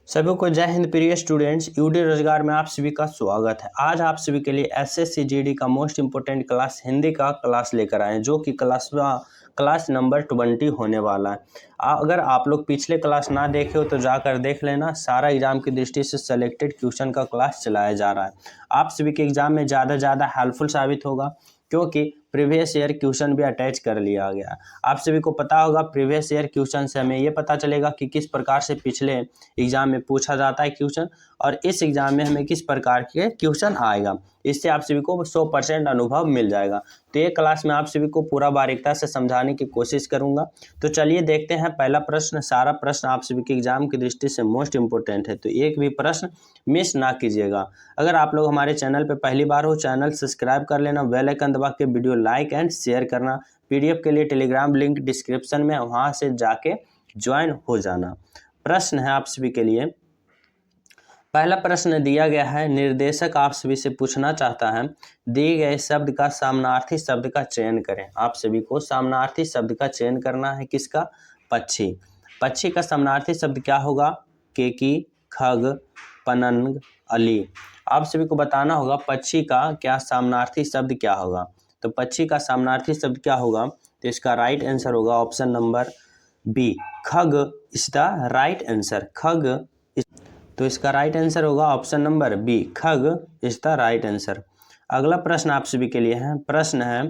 सभी को जय हिंद प्रिय स्टूडेंट्स। यूडी रोजगार में आप सभी का स्वागत है। आज आप सभी के लिए एसएससी जीडी का मोस्ट इंपोर्टेंट क्लास हिंदी का क्लास लेकर आए हैं, जो कि क्लास नंबर 20 होने वाला है। अगर आप लोग पिछले क्लास ना देखे हो तो जाकर देख लेना। सारा एग्जाम की दृष्टि से सेलेक्टेड क्वेश्चन का क्लास चलाया जा रहा है। आप सभी के एग्जाम में ज़्यादा हेल्पफुल साबित होगा, क्योंकि प्रीवियस ईयर क्वेश्चन भी अटैच कर लिया गया। आप सभी को पता होगा प्रीवियस ईयर क्वेश्चन से हमें ये पता चलेगा कि किस प्रकार से पिछले एग्जाम में पूछा जाता है क्वेश्चन, और इस एग्जाम में हमें किस प्रकार के क्वेश्चन आएगा। इससे आप सभी को 100% अनुभव मिल जाएगा। तो ये क्लास में आप सभी को पूरा बारीकता से समझाने की कोशिश करूंगा। तो चलिए देखते हैं पहला प्रश्न। सारा प्रश्न आप सभी के एग्जाम की दृष्टि से मोस्ट इंपोर्टेंट है, तो एक भी प्रश्न मिस ना कीजिएगा। अगर आप लोग हमारे चैनल पर पहली बार हो, चैनल सब्सक्राइब कर लेना, बेल आइकन दबा के वीडियो लाइक एंड शेयर करना। पीडीएफ के लिए टेलीग्राम लिंक डिस्क्रिप्शन में, वहां से जाके ज्वाइन हो जाना। प्रश्न है आप सभी के लिए, पहला प्रश्न दिया गया है। निर्देशक आप सभी से पूछना चाहता है, दिए गए शब्द का सामनार्थी शब्द का चयन करें। आप सभी को सामनार्थी शब्द का चयन करना है। किसका? पक्षी। पक्षी का सामनार्थी शब्द क्या होगा? केकी, खग, पनंग, अली। आप सभी को बताना होगा पक्षी का क्या सामनार्थी शब्द क्या होगा। तो पक्षी का सामनार्थी शब्द क्या होगा? तो इसका राइट आंसर होगा option number B, Khag is the right answer. खग, तो इसका राइट आंसर होगा option number B, Khag is the right answer. अगला प्रश्न आप सभी के लिए है। प्रश्न है,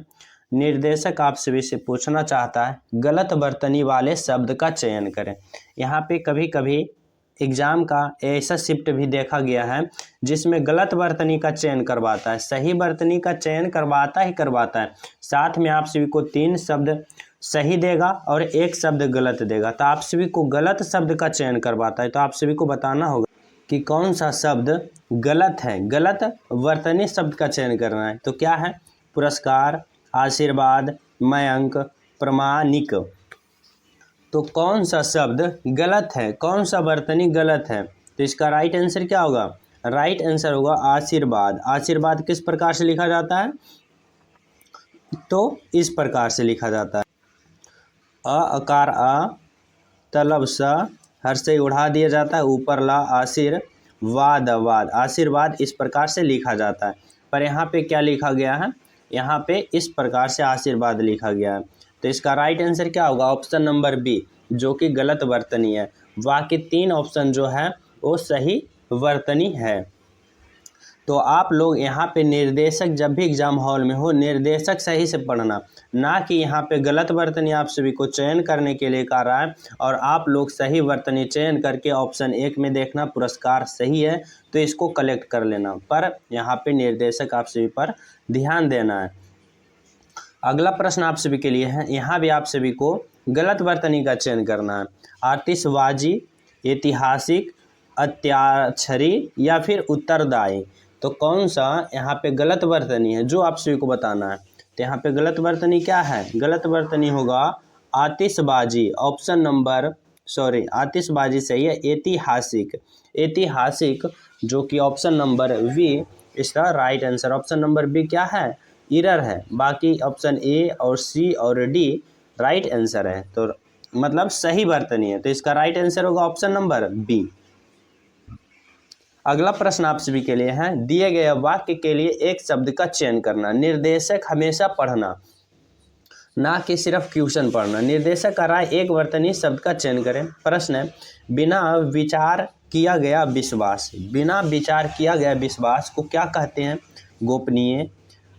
निर्देशक आप सभी से पूछना चाहता है, गलत वर्तनी वाले शब्द का चयन करें। यहाँ पे कभी कभी एग्जाम का ऐसा शिफ्ट भी देखा गया है जिसमें गलत वर्तनी का चयन करवाता है, सही वर्तनी का चयन करवाता है। साथ में आप सभी को 3 शब्द सही देगा और 1 शब्द गलत देगा। तो आप सभी को गलत शब्द का चयन करवाता है। तो आप सभी को बताना होगा कि कौन सा शब्द गलत है। गलत वर्तनी शब्द का चयन करना है। तो क्या है? पुरस्कार, आशीर्वाद, मयंक, प्रमाणिक। तो कौन सा शब्द गलत है, कौन सा वर्तनी गलत है? तो इसका राइट आंसर क्या होगा? राइट आंसर होगा आशीर्वाद। आशीर्वाद किस प्रकार से लिखा जाता है? तो इस प्रकार से लिखा जाता है, अ अकार आ, तलब सा, हर से उड़ा दिया जाता है, ऊपर ला, आशीर्वाद वाद। आशीर्वाद इस प्रकार से लिखा जाता है, पर यहाँ पे क्या लिखा गया है? यहाँ पे इस प्रकार से आशीर्वाद लिखा गया है। तो इसका राइट आंसर क्या होगा? ऑप्शन नंबर बी, जो कि गलत वर्तनी है। बाकी 3 ऑप्शन जो है वो सही वर्तनी है। तो आप लोग यहाँ पे निर्देशक, जब भी एग्जाम हॉल में हो, निर्देशक सही से पढ़ना, ना कि यहाँ पे गलत वर्तनी आप सभी को चयन करने के लिए कह रहा है। और आप लोग सही वर्तनी चयन करके ऑप्शन 1 में देखना, पुरस्कार सही है तो इसको कलेक्ट कर लेना, पर यहाँ पे निर्देशक आप सभी पर ध्यान देना है। अगला प्रश्न आप सभी के लिए है। यहाँ भी आप सभी को गलत वर्तनी का चयन करना है। आतिशबाजी, ऐतिहासिक, अत्याक्षरी या फिर उत्तरदायी। तो कौन सा यहाँ पे गलत वर्तनी है जो आप सभी को बताना है। तो यहाँ पे गलत वर्तनी क्या है? गलत वर्तनी होगा आतिशबाजी। ऑप्शन नंबर आतिशबाजी सही है। ऐतिहासिक, ऐतिहासिक जो कि ऑप्शन नंबर बी इसका right answer. Option number B क्या है? एरर है। बाकी ऑप्शन ए और सी और डी राइट आंसर है, तो मतलब सही वर्तनी है। तो इसका राइट आंसर होगा ऑप्शन नंबर बी। अगला प्रश्न आप सभी के लिए है। दिए गए वाक्य के लिए एक शब्द का चयन करना। निर्देशक हमेशा पढ़ना, ना कि सिर्फ क्वेश्चन पढ़ना। निर्देशक का राय एक वर्तनी शब्द का चयन करें। प्रश्न है, बिना विचार किया गया विश्वास। बिना विचार किया गया विश्वास को क्या कहते हैं? गोपनीय,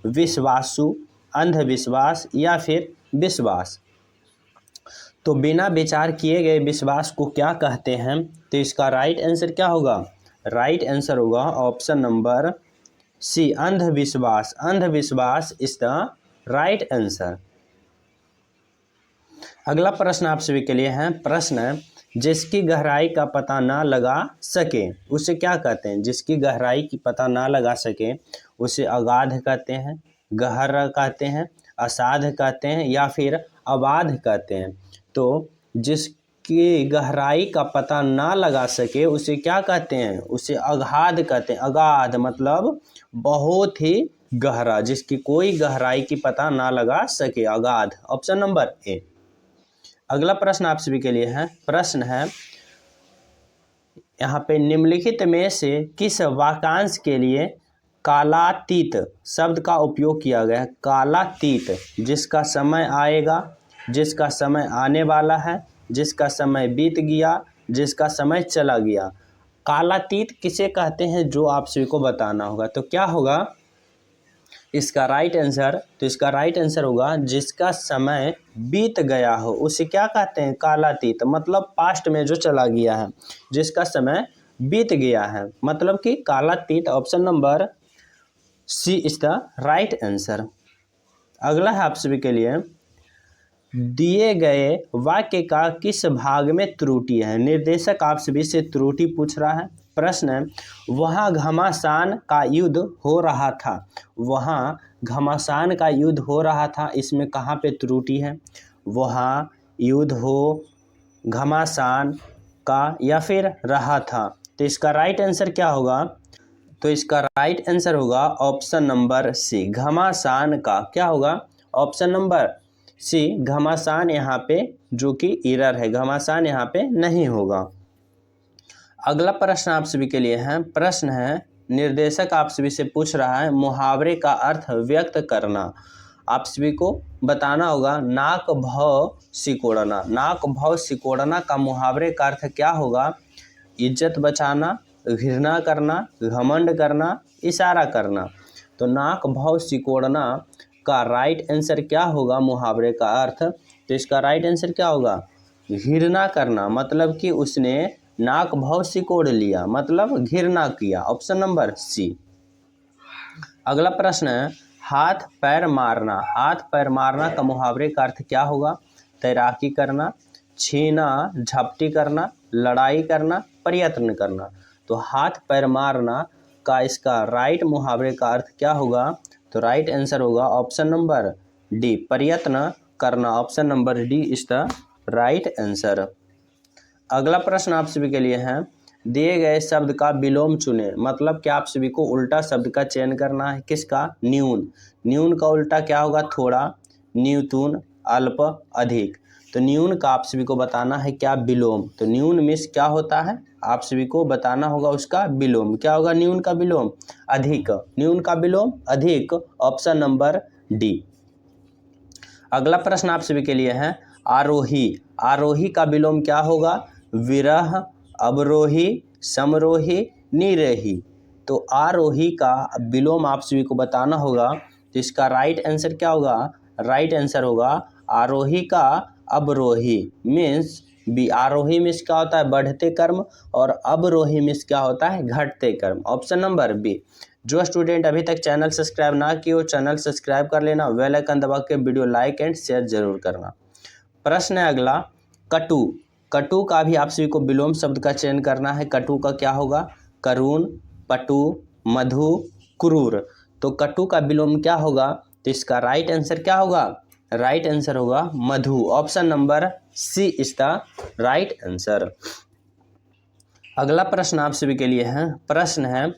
विश्वासु, अंधविश्वास या फिर विश्वास। तो बिना विचार किए गए विश्वास को क्या कहते हैं? तो इसका राइट आंसर क्या होगा? राइट आंसर होगा ऑप्शन नंबर सी, अंधविश्वास। अंधविश्वास इज द राइट आंसर। अगला प्रश्न आप सभी के लिए है। प्रश्न है, जिसकी गहराई का पता ना लगा सके उसे क्या कहते हैं? जिसकी गहराई की पता ना लगा सके उसे अगाध कहते हैं, गहरा कहते हैं, असाध कहते हैं या फिर अबाध कहते हैं। तो जिसकी गहराई का पता ना लगा सके उसे क्या कहते हैं? उसे अगाध कहते हैं। अगाध मतलब बहुत ही गहरा, जिसकी कोई गहराई की पता ना लगा सके, अगाध। Option number A. अगला प्रश्न आप सभी के लिए है। प्रश्न है, यहाँ पे निम्नलिखित में से किस वाक्यांश के लिए कालातीत शब्द का उपयोग किया गया है? कालातीत, जिसका समय आएगा, जिसका समय आने वाला है, जिसका समय बीत गया, जिसका समय चला गया। कालातीत किसे कहते हैं जो आप सभी को बताना होगा। तो क्या होगा इसका राइट आंसर? तो इसका राइट आंसर होगा जिसका समय बीत गया हो उसे क्या कहते हैं? कालातीत, मतलब पास्ट में जो चला गया है, जिसका समय बीत गया है, मतलब कि कालातीत। Option number C is the right answer. अगला है आप सभी के लिए, दिए गए वाक्य का किस भाग में त्रुटि है? निर्देशक आप सभी से त्रुटि पूछ रहा है। प्रश्न है, वहाँ घमासान का युद्ध हो रहा था। वहाँ घमासान का युद्ध हो रहा था, इसमें कहाँ पे त्रुटि है? वहाँ युद्ध हो, घमासान का, या फिर रहा था। तो इसका राइट आंसर क्या होगा? तो इसका राइट आंसर होगा ऑप्शन नंबर सी, घमासान का। क्या होगा? ऑप्शन नंबर सी, घमासान यहाँ पे जो कि एरर है, घमासान यहाँ पे नहीं होगा। अगला प्रश्न आप सभी के लिए है। प्रश्न है, निर्देशक आप सभी से पूछ रहा है मुहावरे का अर्थ व्यक्त करना। आप सभी को बताना होगा नाक भौं सिकोड़ना। नाक भौं सिकोड़ना का मुहावरे का अर्थ क्या होगा? इज्जत बचाना, घृणा करना, घमंड करना, इशारा करना। तो नाक भौं सिकोड़ना का राइट आंसर क्या होगा मुहावरे का अर्थ? तो इसका राइट आंसर क्या होगा? घृणा करना, मतलब कि उसने नाक भौं सिकोड़ लिया, मतलब घृणा किया। Option number C. अगला प्रश्न है, हाथ पैर मारना। हाथ पैर मारना का मुहावरे का अर्थ क्या होगा? तैराकी करना, छीना झपटी करना, लड़ाई करना, प्रयत्न करना। तो हाथ पैर मारना का इसका राइट मुहावरे का अर्थ क्या होगा? तो राइट आंसर होगा ऑप्शन नंबर डी, प्रयत्न करना। Option number D is the right answer. अगला प्रश्न आप सभी के लिए है, दिए गए शब्द का विलोम चुने। मतलब कि आप सभी को उल्टा शब्द का चयन करना है। किसका? न्यून। न्यून का उल्टा क्या होगा? थोड़ा, न्यूतून, अल्प, अधिक। तो न्यून का आप सभी को बताना है क्या? विलोम। तो न्यून मीन्स क्या होता है? आप सभी को बताना होगा उसका विलोम। क्या होगा न्यून का विलोम? अधिक। न्यून का विलोम अधिक। Option number D. अगला प्रश्न आप सभी के लिए है, आरोही। आरोही का विलोम क्या होगा? विरह, अवरोही, समरोही, निरोही। तो आरोही का विलोम आप सभी को बताना होगा। तो इसका राइट आंसर क्या होगा? राइट आंसर होगा आरोही का अवरोही मीन्स बी। आरोही मीन्स क्या होता है? बढ़ते कर्म, और अवरोही मीन्स क्या होता है? घटते कर्म। Option number B. जो स्टूडेंट अभी तक चैनल सब्सक्राइब ना किए हो, चैनल सब्सक्राइब कर लेना, बेल आइकन दबा के वीडियो लाइक एंड शेयर जरूर करना। प्रश्न है अगला, कटु। कटु का भी आप सभी को विलोम शब्द का चयन करना है। कटु का क्या होगा? करुण, पटु, मधु, क्रूर। तो कटु का विलोम क्या होगा? तो इसका राइट आंसर क्या होगा? राइट आंसर होगा मधु। Option number C is the right answer. अगला प्रश्न आप सभी के लिए है। प्रश्न है,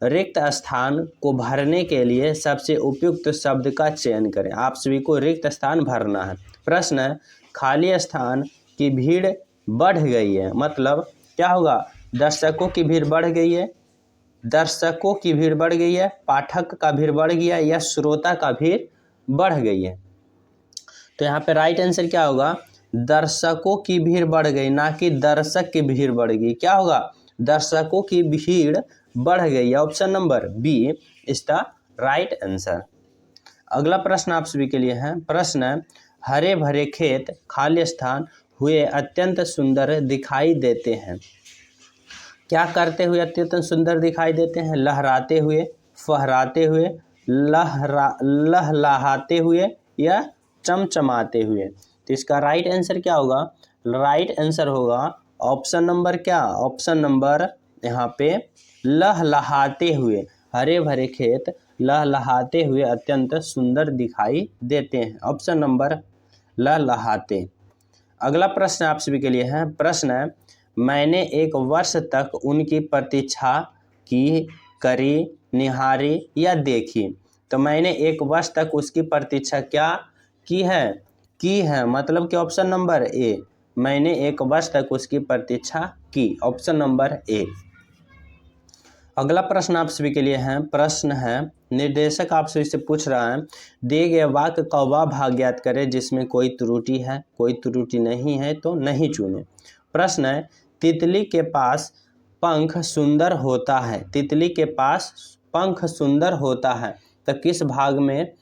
रिक्त स्थान को भरने के लिए सबसे उपयुक्त शब्द का चयन करें। आप सभी को रिक्त स्थान भरना है। प्रश्न है, खाली स्थान की भीड़ बढ़ गई है। मतलब क्या होगा? दर्शकों की भीड़ बढ़ गई है, दर्शकों की भीड़ बढ़ गई है, पाठक का भीड़ बढ़ गया, या श्रोता का भीड़ बढ़ गई है। तो यहाँ पे राइट आंसर क्या होगा? दर्शकों की भीड़ बढ़ गई, ना कि दर्शक की भीड़ बढ़ गई। क्या होगा? दर्शकों की भीड़ बढ़ गई। Option number B is the right answer. अगला प्रश्न आप सभी के लिए है। प्रश्न है, हरे भरे खेत खाली स्थान हुए अत्यंत सुंदर दिखाई देते हैं। क्या करते हुए अत्यंत सुंदर दिखाई देते हैं? लहराते हुए, फहराते हुए, लहलहाते हुए, या चमचमाते हुए। तो इसका राइट आंसर क्या होगा? राइट आंसर होगा ऑप्शन नंबर क्या? ऑप्शन नंबर यहाँ पे लहलहाते हुए। हरे भरे खेत लहलहाते हुए अत्यंत सुंदर दिखाई देते हैं। ऑप्शन नंबर लहलहाते। अगला प्रश्न आप सभी के लिए है। प्रश्न है, मैंने एक वर्ष तक उनकी प्रतीक्षा की, करी, निहारी, या देखी। तो मैंने एक वर्ष तक उसकी प्रतीक्षा क्या की है? मतलब कि ऑप्शन नंबर ए, मैंने 1 वर्ष तक उसकी प्रतीक्षा की। Option number A. अगला प्रश्न आप सभी के लिए है। प्रश्न है, निर्देशक आप सभी से पूछ रहा है, दिए गए वाक्य का वह भाग ज्ञात करें जिसमें कोई त्रुटि है। कोई त्रुटि नहीं है तो नहीं चुने। प्रश्न है, तितली के पास पंख सुंदर होता है। तितली के पास पंख सुंदर होता है, तो किस भाग में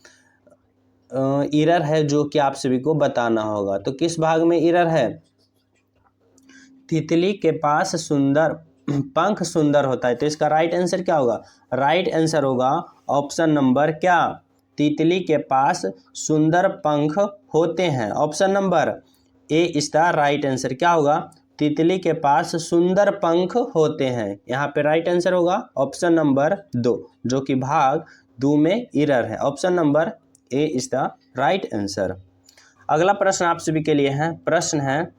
एरर है जो कि आप सभी को बताना होगा। तो किस भाग में एरर है? तितली के पास पंख सुंदर होता है, तो इसका राइट आंसर क्या होगा? राइट आंसर होगा ऑप्शन नंबर क्या? तितली के पास सुंदर पंख होते हैं। Option number A is the right answer. क्या होगा? तितली के पास सुंदर पंख होते हैं। यहाँ पे राइट आंसर होगा ऑप्शन नंबर 2, जो कि भाग 2 में एरर है। Option number A is the right answer. अगला प्रश्न आप सभी के लिए है। प्रश्न है,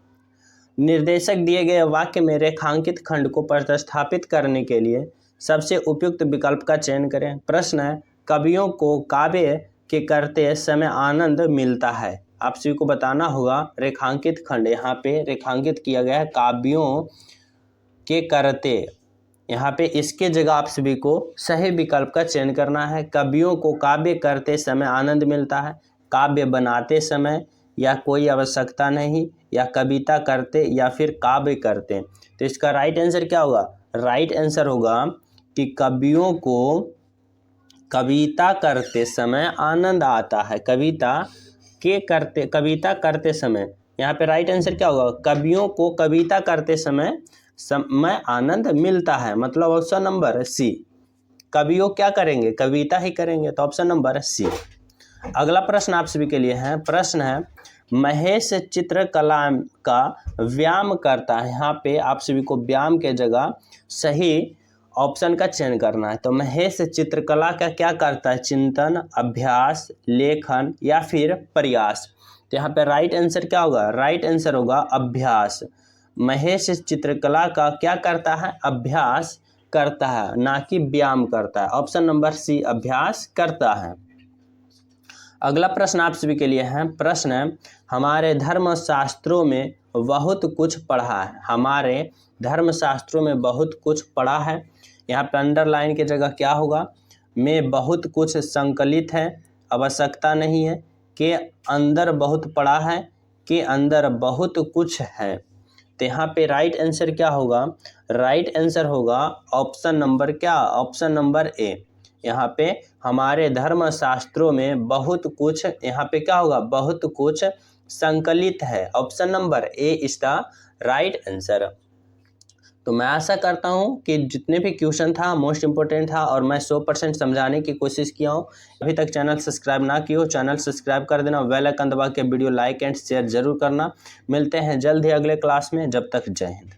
निर्देशक दिए गए वाक्य में रेखांकित खंड को प्रतिस्थापित करने के लिए सबसे उपयुक्त विकल्प का चयन करें। प्रश्न है, कवियों को काव्य के करते समय आनंद मिलता है। आप सभी को बताना होगा रेखांकित खंड, यहाँ पे रेखांकित किया गया है काव्यों के करते। यहाँ पे इसके जगह आप सभी को सही विकल्प का चयन करना है। कवियों को काव्य करते समय आनंद मिलता है, काव्य बनाते समय, या कोई आवश्यकता नहीं, या कविता करते, या फिर काव्य करते। तो इसका राइट आंसर क्या होगा? राइट आंसर होगा कि कवियों को कविता करते समय आनंद आता है। कविता करते समय, यहाँ पे राइट आंसर क्या होगा? कवियों को कविता करते समय आनंद मिलता है, मतलब ऑप्शन नंबर सी। कवियों क्या करेंगे? कविता ही करेंगे, तो ऑप्शन नंबर सी। अगला प्रश्न आप सभी के लिए है। प्रश्न है, महेश चित्रकला का व्यायाम करता है। यहाँ पे आप सभी को व्यायाम के जगह सही ऑप्शन का चयन करना है। तो महेश चित्रकला का क्या करता है? चिंतन, अभ्यास, लेखन, या फिर प्रयास। तो यहाँ पे राइट आंसर क्या होगा? राइट आंसर होगा अभ्यास। महेश चित्रकला का क्या करता है? अभ्यास करता है, ना कि व्यायाम करता है। ऑप्शन नंबर सी, अभ्यास करता है। अगला प्रश्न आप सभी के लिए है। प्रश्न है, हमारे धर्मशास्त्रों में बहुत कुछ पढ़ा है। हमारे धर्मशास्त्रों में बहुत कुछ पढ़ा है। यहाँ पे अंडरलाइन की जगह क्या होगा? में बहुत कुछ संकलित है, आवश्यकता नहीं है, के अंदर बहुत पढ़ा है, के अंदर बहुत कुछ है। तो यहाँ पे राइट आंसर क्या होगा? राइट आंसर होगा ऑप्शन नंबर क्या? Option number A. यहाँ पे हमारे धर्मशास्त्रों में बहुत कुछ, यहाँ पे क्या होगा? बहुत कुछ संकलित है। Option number A is the right answer. तो मैं आशा करता हूँ कि जितने भी क्वेश्चन था मोस्ट इम्पोर्टेंट था और मैं 100% समझाने की कोशिश किया हूँ। अभी तक चैनल सब्सक्राइब ना किया हो, चैनल सब्सक्राइब कर देना, बेल आइकन दबा के वीडियो लाइक एंड शेयर जरूर करना। मिलते हैं जल्द ही अगले क्लास में। जब तक जय हिंद।